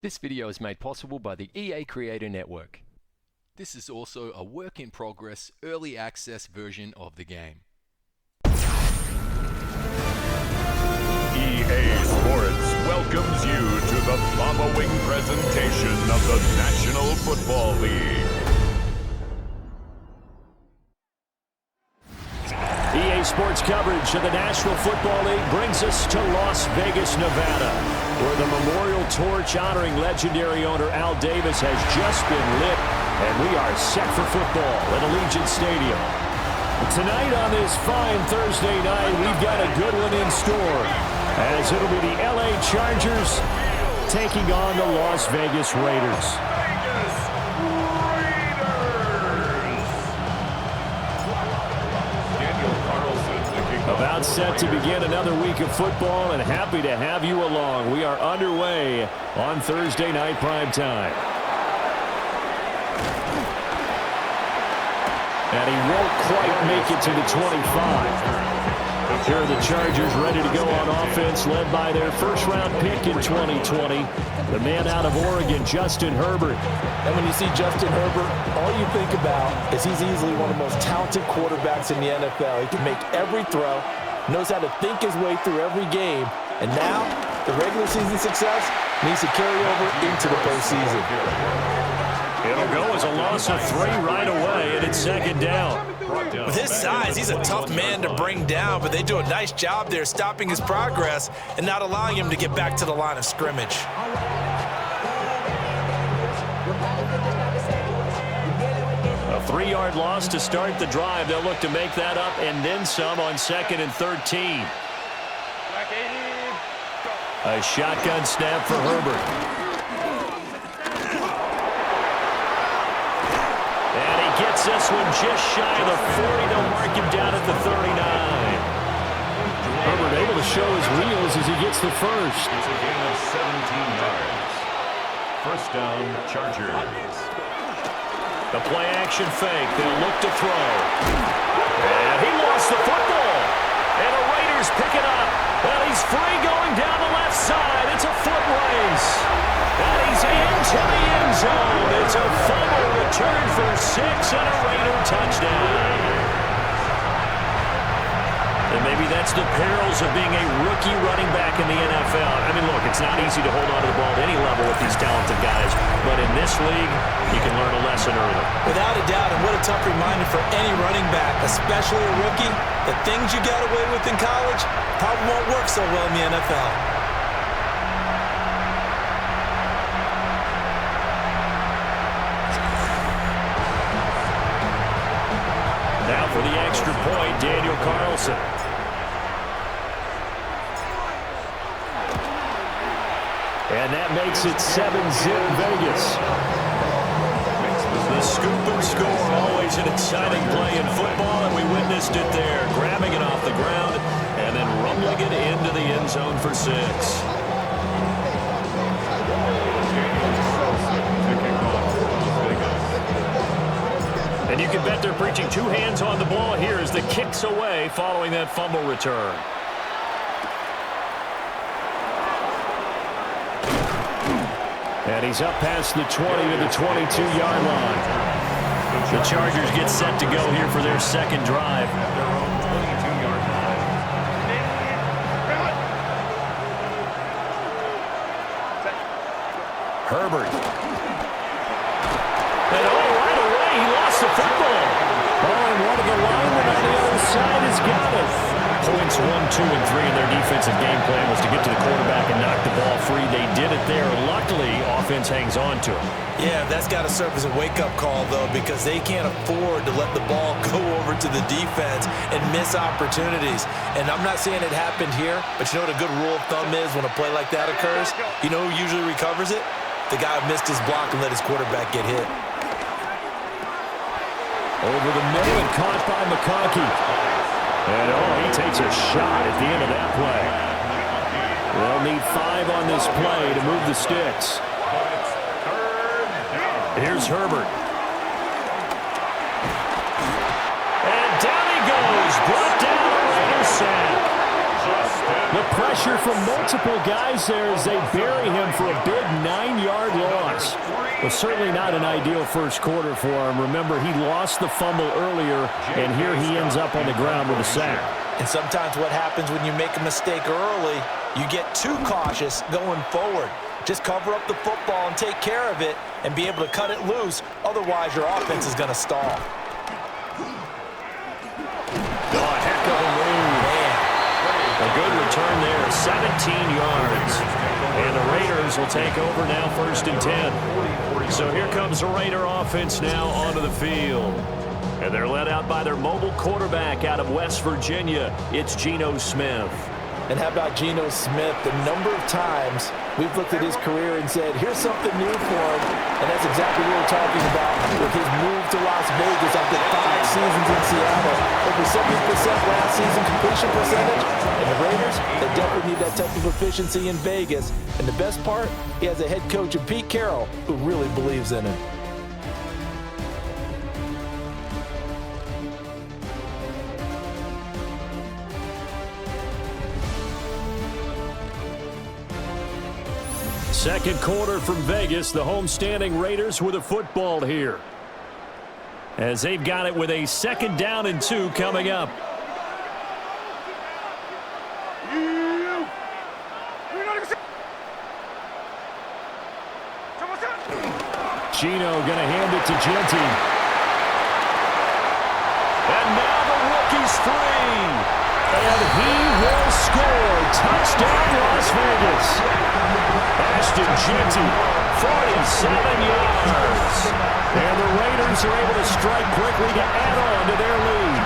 This video is made possible by the EA Creator Network. This is also a work-in-progress, early access version of the game. EA Sports welcomes you to the following presentation of the National Football League. EA Sports coverage of the National Football League brings us to Las Vegas, Nevada, where the memorial torch honoring legendary owner Al Davis has just been lit, and we are set for football at Allegiant Stadium. Tonight on this fine Thursday night, we've got a good one in store, as it'll be the LA Chargers taking on the Las Vegas Raiders. About set to begin another week of football, and happy to have you along. We are underway on Thursday night primetime. And he won't quite make it to the 25. Here are the Chargers ready to go on offense, led by their first-round pick in 2020, the man out of Oregon, Justin Herbert. And when you see Justin Herbert, all you think about is he's easily one of the most talented quarterbacks in the NFL. He can make every throw, knows how to think his way through every game, and now the regular season success needs to carry over into the postseason. It'll go as a loss of 3 right away, and it's second down. With his size, he's a tough man to bring down, but they do a nice job there stopping his progress and not allowing him to get back to the line of scrimmage. A 3-yard loss to start the drive. They'll look to make that up and then some on 2nd and 13. A shotgun snap for Herbert. Gets this one just shy of the 40. They'll mark him down at the 39. Herbert able to show his wheels as he gets the first. It's a gain of 17 yards. First down, Chargers. The play-action fake. They'll look to throw. And he lost the football. And the Raiders pick it up. Well, he's free going down the left side. It's a foot race. And he's into the end zone. It's a fumble return for 6 and a Raider touchdown. And maybe that's the perils of being a rookie running back in the NFL. I mean, look, it's not easy to hold on to the ball at any level with these talented guys. But in this league, you can learn a lesson early. Without a doubt, and what a tough reminder for any running back, especially a rookie. The things you got away with in college probably won't work so well in the NFL. Now for the extra point, Daniel Carlson. And that makes it 7-zip Vegas. The scoop and score, always an exciting play in football, and we witnessed it there, grabbing it off the ground and then rumbling it into the end zone for 6. And you can bet they're preaching 2 hands on the ball here as the kick's away following that fumble return. And he's up past the 20 to the 22-yard line. The Chargers get set to go here for their second drive. Herbert. And right away, he lost the football. And one of the linemen on the other side has got it. Points 1, 2, and 3 in their defensive game plan was to get to the quarterback and knock the ball free. They did it there. Luckily, offense hangs on to him. Yeah, that's got to serve as a wake-up call, though, because they can't afford to let the ball go over to the defense and miss opportunities. And I'm not saying it happened here, but you know what a good rule of thumb is when a play like that occurs? You know who usually recovers it? The guy who missed his block and let his quarterback get hit. Over the middle and caught by McConkey. And he takes a shot at the end of that play. They'll need 5 on this play to move the sticks. Here's Herbert. And down he goes. Brought down a Raider sack. The pressure from multiple guys there as they bury him for a big 9-yard Well, certainly not an ideal first quarter for him. Remember, he lost the fumble earlier, and here he ends up on the ground with a sack. And sometimes what happens when you make a mistake early, you get too cautious going forward. Just cover up the football and take care of it and be able to cut it loose. Otherwise, your offense is going to stall. Oh, heck of a move. Man. A good return there, 17 yards. And the Raiders will take over now, 1st and 10. So here comes the Raider offense now onto the field. And they're led out by their mobile quarterback out of West Virginia. It's Geno Smith. And how about Geno Smith? The number of times we've looked at his career and said, here's something new for him. And that's exactly what we're talking about with his move to Las Vegas after 5 seasons in Seattle. Over 70% last season completion percentage. And the Raiders, they definitely need that type of efficiency in Vegas. And the best part, he has a head coach in Pete Carroll who really believes in him. Second quarter from Vegas, the homestanding Raiders with a football here. As they've got it with a 2nd down and 2 coming up. Geno going to hand it to Genty. And now the rookie's free. And he will score. Touchdown, Las Vegas. Ashton Genty, 47 yards. And the Raiders are able to strike quickly to add on to their lead.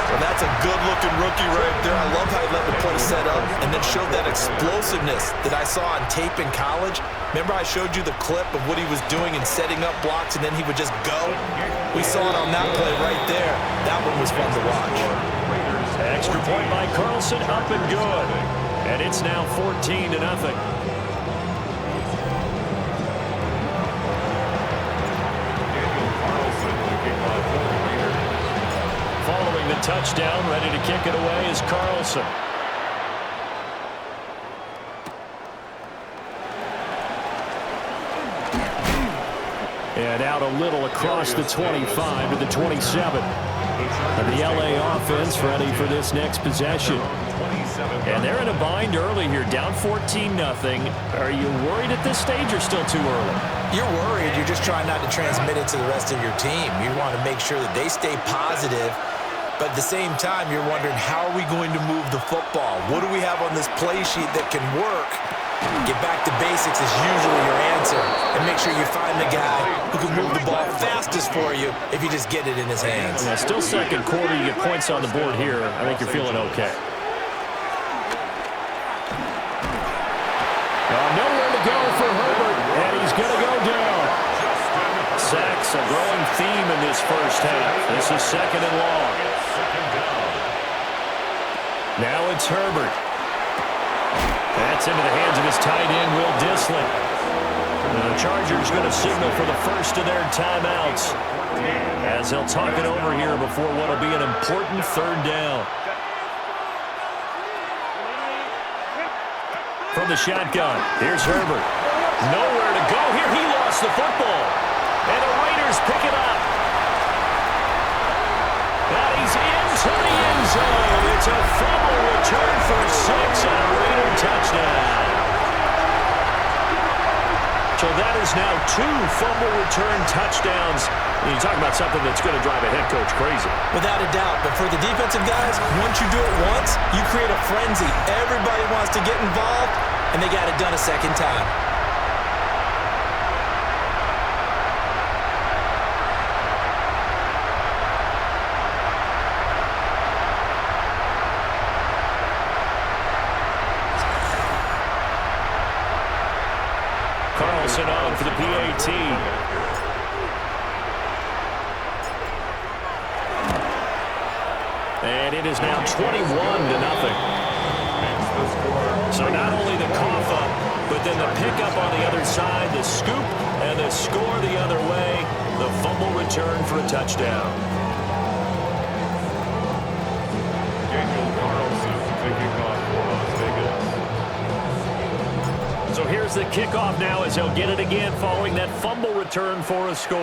Well, that's a good-looking rookie right there. I love how he let the play set up and then showed that explosiveness that I saw on tape in college. Remember I showed you the clip of what he was doing and setting up blocks, and then he would just go? We saw it on that play right there. That one was fun to watch. Extra point by Carlson, up and good. And it's now 14-0. Following the touchdown, ready to kick it away is Carlson. And out a little across the 25 to the 27. And the LA offense ready for this next possession. And they're in a bind early here, down 14-0. Are you worried at this stage or still too early? You're worried. You're just trying not to transmit it to the rest of your team. You want to make sure that they stay positive. But at the same time, you're wondering, how are we going to move the football? What do we have on this play sheet that can work? Get back to basics is usually your answer. And make sure you find the guy who can move the ball fastest for you if you just get it in his hands. Yeah, still second quarter. You get points on the board here. I think you're feeling okay. Nowhere to go for Herbert, and he's going to go down. Sacks a growing theme in this first half. This is 2nd and long. Now it's Herbert. That's into the hands of his tight end, Will Dissling. The Chargers going to signal for the first of their timeouts as they'll talk it over here before what will be an important 3rd down. From the shotgun, here's Herbert. Nowhere to go here. He lost the football. And the Raiders pick it up. And he's into the end zone. It's a fumble return for 6 and a Raider touchdown. So that is now 2 fumble return touchdowns. You talk about something that's going to drive a head coach crazy. Without a doubt. But for the defensive guys, once you do it once, you create a frenzy. Everybody wants to get involved, and they got it done a second time. Carlson on for the PAT. And it is now 21-0. So not only the cough up, but then the pickup on the other side, the scoop, and the score the other way. The fumble return for a touchdown. So here's Here's the kickoff now as he'll get it again following that fumble return for a score.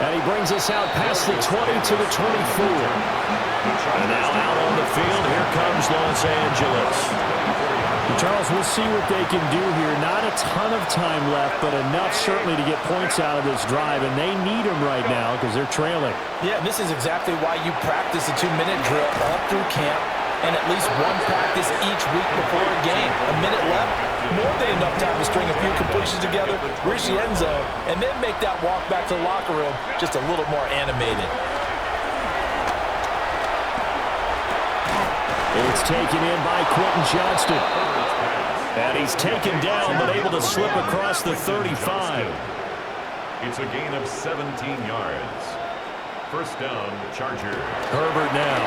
And he brings us out past the 20 to the 24. And now out on the field, here comes Los Angeles. Charles, we'll see what they can do here. Not a ton of time left, but enough certainly to get points out of this drive, and they need them right now because they're trailing. Yeah, this is exactly why you practice a 2-minute drill all through camp and at least one practice each week before a game. A minute left, more than enough time to string a few completions together, reach the end zone, and then make that walk back to the locker room just a little more animated. It's taken in by Quentin Johnston. And he's taken down, but able to slip across the 35. It's a gain of 17 yards. First down, Chargers. Herbert now.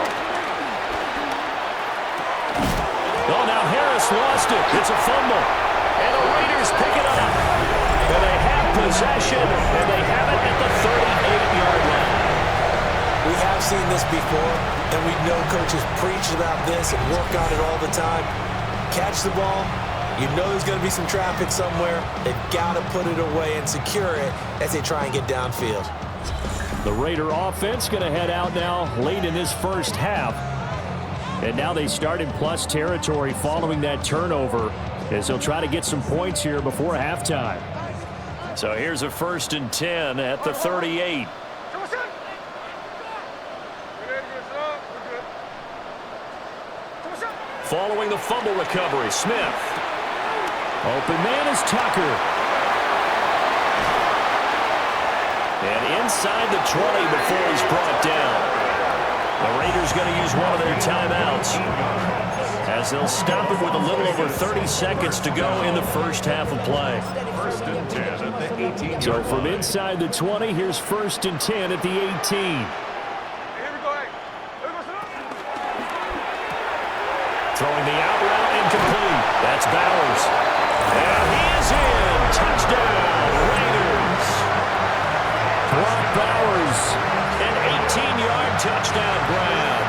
Oh, now Harris lost it. It's a fumble. And the Raiders pick it up. And they have possession, and they have it at the 38-yard line. We have seen this before, and we know coaches preach about this and work on it all the time. Catch the ball. You know there's going to be some traffic somewhere. They've got to put it away and secure it as they try and get downfield. The Raider offense going to head out now late in this first half. And now they start in plus territory following that turnover as they'll try to get some points here before halftime. So here's a 1st and 10 at the 38. Following the fumble recovery, Smith. Open man is Tucker. And inside the 20 before he's brought down. The Raiders going to use one of their timeouts as they'll stop it with a little over 30 seconds to go in the first half of play. 1st and 10 at the 18. So from inside the 20, here's 1st and 10 at the 18. Throwing the out route incomplete. That's Bowers. And he is in. Touchdown, Raiders. Brock Bowers, an 18-yard touchdown grab.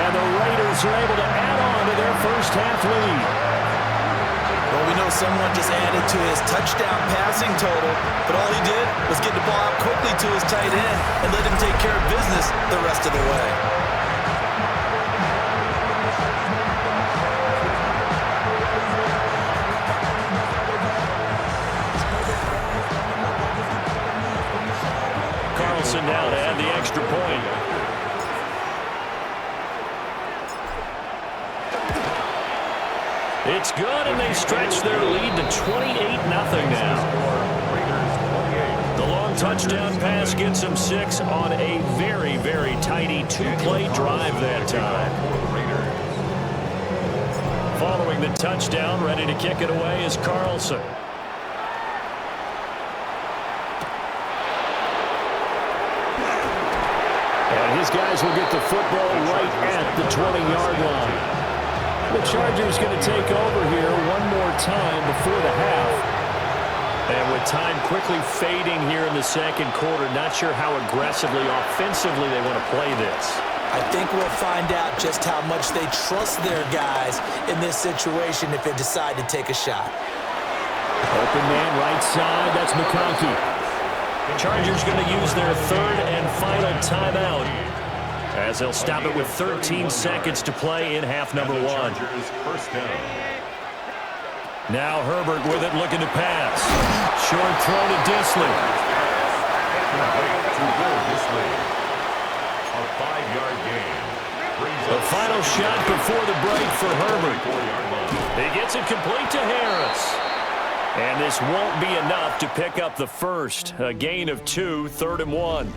And the Raiders are able to add on to their first half lead. Well, we know someone just added to his touchdown passing total, but all he did was get the ball out quickly to his tight end and let him take care of business the rest of the way. Now to add the extra point. It's good, and they stretch their lead to 28-0 now. The long touchdown pass gets them 6 on a very, very tidy 2-play drive that time. Following the touchdown, ready to kick it away is Carlson. His guys will get the football right at the 20-yard line. The Chargers going to take over here one more time before the half. And with time quickly fading here in the second quarter, not sure how aggressively, offensively they want to play this. I think we'll find out just how much they trust their guys in this situation if they decide to take a shot. Open man right side, that's McConkey. Chargers going to use their 3rd and final timeout as they'll stop it with 13 seconds to play in half number 1. Now Herbert with it, looking to pass. Short throw to Disley. A 5-yard gain. The final shot before the break for Herbert. He gets it complete to Harris. And this won't be enough to pick up the first. A gain of 2, 3rd and 1.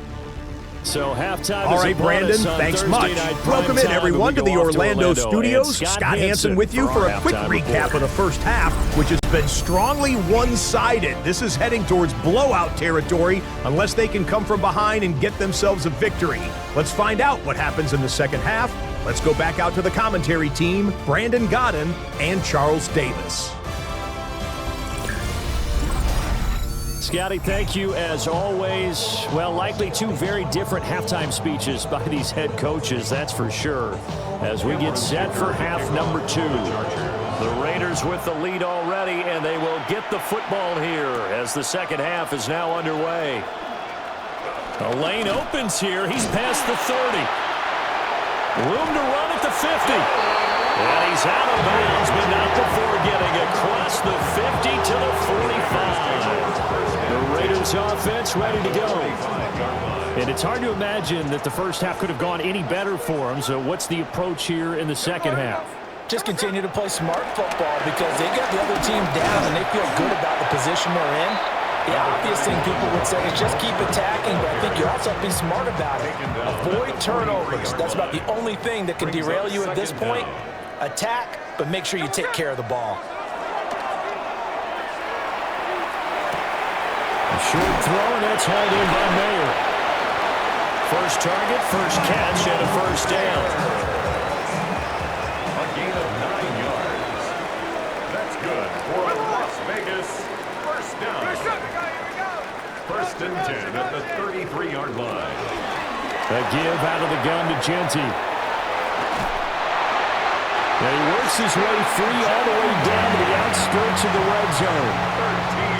So halftime. All right, Brandon, thanks much. Welcome in, everyone, to the Orlando studios. Scott Hansen with you for a quick recap of the first half, which has been strongly one-sided. This is heading towards blowout territory unless they can come from behind and get themselves a victory. Let's find out what happens in the second half. Let's go back out to the commentary team, Brandon Godden and Charles Davis. Scotty, thank you as always. Well, likely two very different halftime speeches by these head coaches, that's for sure, as we get set for half number 2. The Raiders with the lead already, and they will get the football here as the second half is now underway. The lane opens here. He's past the 30. Room to run at the 50. And he's out of bounds, but not before getting across the 50 to the 45. The Raiders offense ready to go. And it's hard to imagine that the first half could have gone any better for them. So what's the approach here in the second half? Just continue to play smart football because they got the other team down and they feel good about the position they're in. The obvious thing people would say is just keep attacking, but I think you also have to be smart about it. Avoid turnovers. That's about the only thing that can derail you at this point. Attack, but make sure you take care of the ball. A short throw, and that's hauled in by Mayer. First target, first catch, and a first down. A gain of 9 yards. That's good for a Las Vegas first down. First and 10 at the 33-yard line. A give out of the gun to Genti. And he works his way free all the way down to the outskirts of the red zone.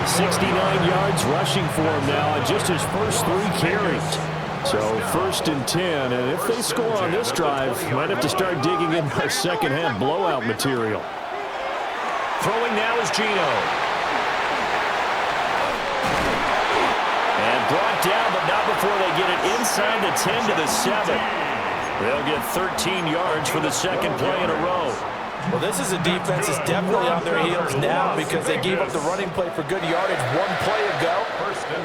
69 yards rushing for him now on just his first 3 carries. So first and 10, and if they score on this drive, might have to start digging in our second half blowout material. Throwing now is Gino. And brought down, but not before they get it inside the 10 to the 7. They'll get 13 yards for the second play in a row. Well, this is a defense that's definitely on their heels now because they gave up the running play for good yardage 1 play ago.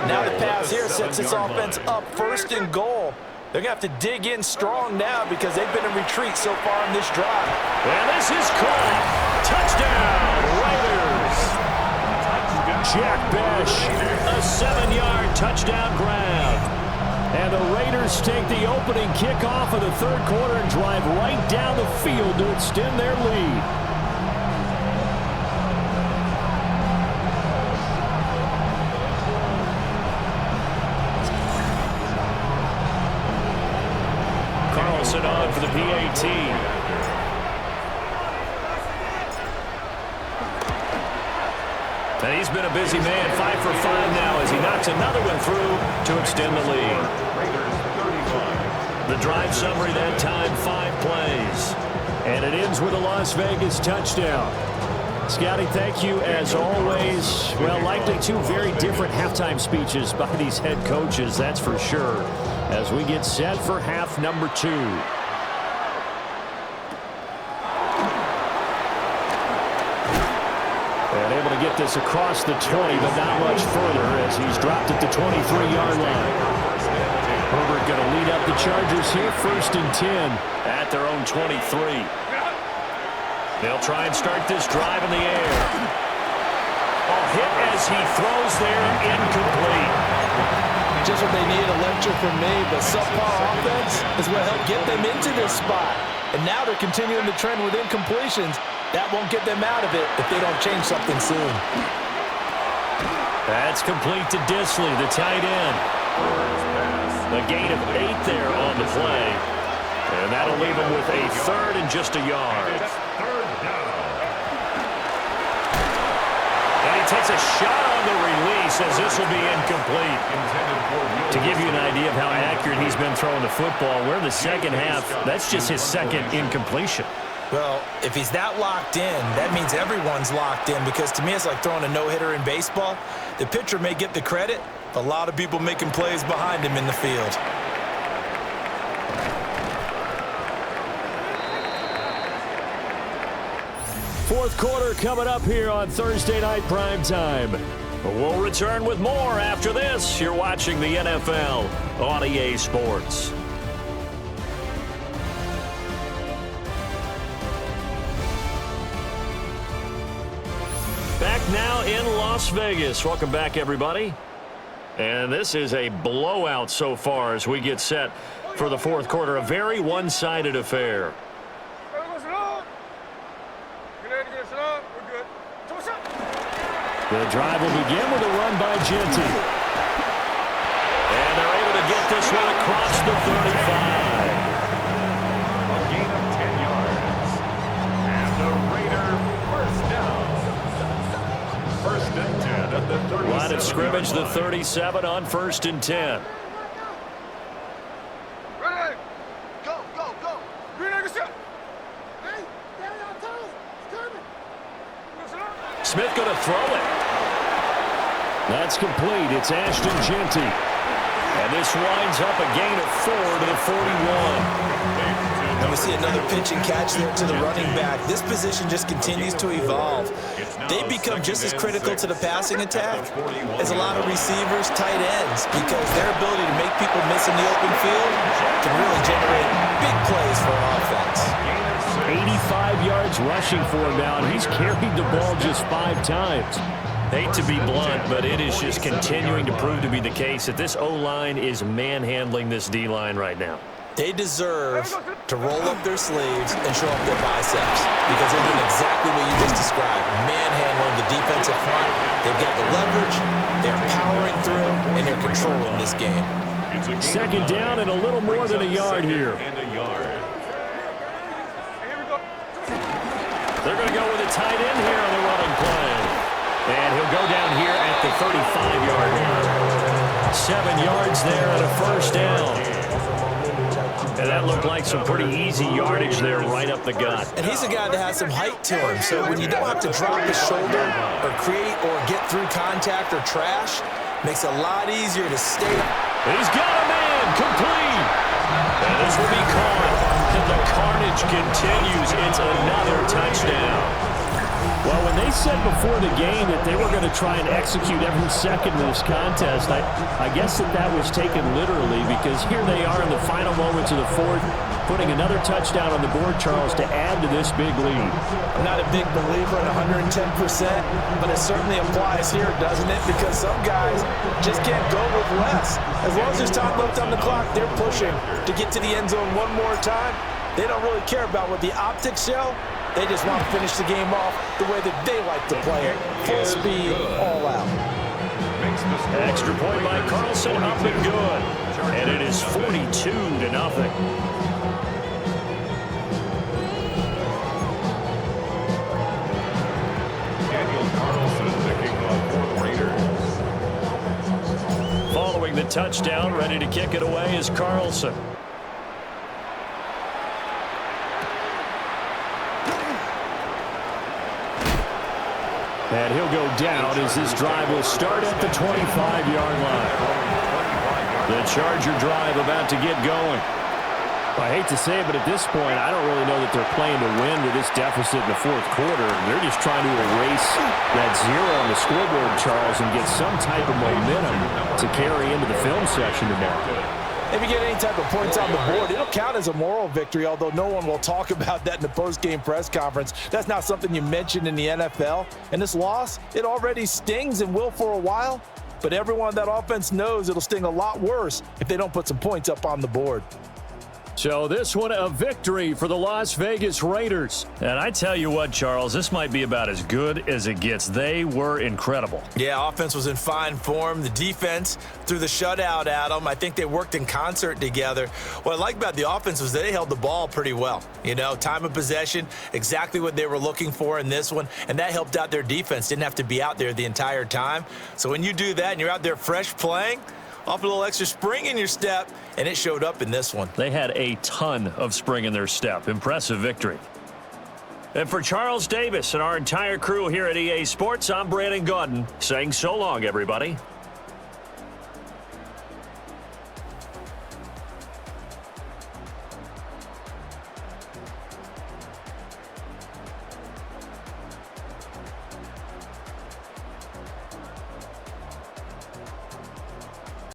Now the pass here sets this offense up first and goal. They're going to have to dig in strong now because they've been in retreat so far in this drive. And this is caught. Touchdown, Raiders. Jack Besh, a 7-yard touchdown grab. And the Raiders take the opening kickoff of the third quarter and drive right down the field to extend their lead. Carlson on for the PAT. And he's been a busy man, 5 for 5 now as he knocks another one through to extend the lead. The drive summary that time, 5 plays. And it ends with a Las Vegas touchdown. Scotty, thank you as always. Well, likely two very different halftime speeches by these head coaches, that's for sure, as we get set for half number 2. And able to get this across the 20, but not much further as he's dropped at the 23-yard line. Herbert going to lead up the Chargers here, first and 10 at their own 23. They'll try and start this drive in the air. A hit as he throws there, incomplete. Just what they need, a lecture from me, but subpar offense is what helped get them into this spot. And now they're continuing the trend with incompletions. That won't get them out of it if they don't change something soon. That's complete to Disley, the tight end. A gain of 8 there on the play. And that'll leave him with a third and just a yard. And he takes a shot on the release as this will be incomplete. To give you an idea of how accurate he's been throwing the football, we're in the second half. That's just his second incompletion. Well, if he's that locked in, that means everyone's locked in because to me it's like throwing a no-hitter in baseball. The pitcher may get the credit, a lot of people making plays behind him in the field. Fourth quarter coming up here on Thursday Night Prime Time. We'll return with more after this. You're watching the NFL on EA Sports. Back now in Las Vegas. Welcome back, everybody. And this is a blowout so far as we get set for the fourth quarter. A very one-sided affair. The drive will begin with a run by Genty. And they're able to get this one across the 35. A gain of 10 yards. And the Raider first down. First and 10 at the 37. Line of scrimmage, the 37 on 1st and 10. Ready? Go, go, go. Smith going to throw it. That's complete. It's Ashton Genty. And this winds up a gain of 4 to the 41. And we see another pitch and catch there to the running back. This position just continues to evolve. They become just as critical to the passing attack as a lot of receivers, tight ends, because their ability to make people miss in the open field can really generate big plays for an offense. 85 yards rushing for him now, and he's carried the ball just 5 times. Hate to be blunt, but it is just continuing to prove to be the case that this O-line is manhandling this D-line right now. They deserve to roll up their sleeves and show up their biceps because they're doing exactly what you just described, manhandling the defensive front. They've got the leverage, they're powering through, and they're controlling this game. Second down and a little more than a yard here. They're going to go with a tight end here on the running play. And he'll go down here at the 35-yard line. 7 yards there and a first down. And that looked like some pretty easy yardage there right up the gut. And he's a guy that has some height to him, so when you don't have to drop his shoulder or create or get through contact or trash, makes it a lot easier to stay. He's got a man, complete. And this will be caught. And the carnage continues. It's another touchdown. Well, when they said before the game that they were going to try and execute every second of this contest, I guess that was taken literally, because here they are in the final moments of the fourth, putting another touchdown on the board, Charles, to add to this big lead. I'm not a big believer in 110%, but it certainly applies here, doesn't it? Because some guys just can't go with less. As long as there's time left on the clock, they're pushing to get to the end zone one more time. They don't really care about what the optics show. They just want to finish the game off the way that they like to play it. Full speed, all out. Extra point by Carlson, up and good. And it is 42-0. Daniel Carlson picking up for the Raiders. Following the touchdown, ready to kick it away is Carlson. And he'll go down as this drive will start at the 25-yard line. The Charger drive about to get going. I hate to say it, but at this point, I don't really know that they're playing to win with this deficit in the fourth quarter. They're just trying to erase that zero on the scoreboard, Charles, and get some type of momentum to carry into the film session tomorrow. If you get any type of points on the board, it'll count as a moral victory, although no one will talk about that in the post-game press conference. That's not something you mentioned in the NFL. And this loss, it already stings and will for a while, but everyone on that offense knows it'll sting a lot worse if they don't put some points up on the board. So this one a victory for the Las Vegas Raiders. And I tell you what, Charles, this might be about as good as it gets. They were incredible. Yeah, offense was in fine form. The defense threw the shutout at them. I think they worked in concert together. What I like about the offense was they held the ball pretty well. You know, time of possession, exactly what they were looking for in this one, and that helped out their defense. Didn't have to be out there the entire time. So when you do that and you're out there fresh playing, off a little extra spring in your step, and it showed up in this one. They had a ton of spring in their step. Impressive victory. And for Charles Davis and our entire crew here at EA Sports, I'm Brandon Gaudin saying so long, everybody.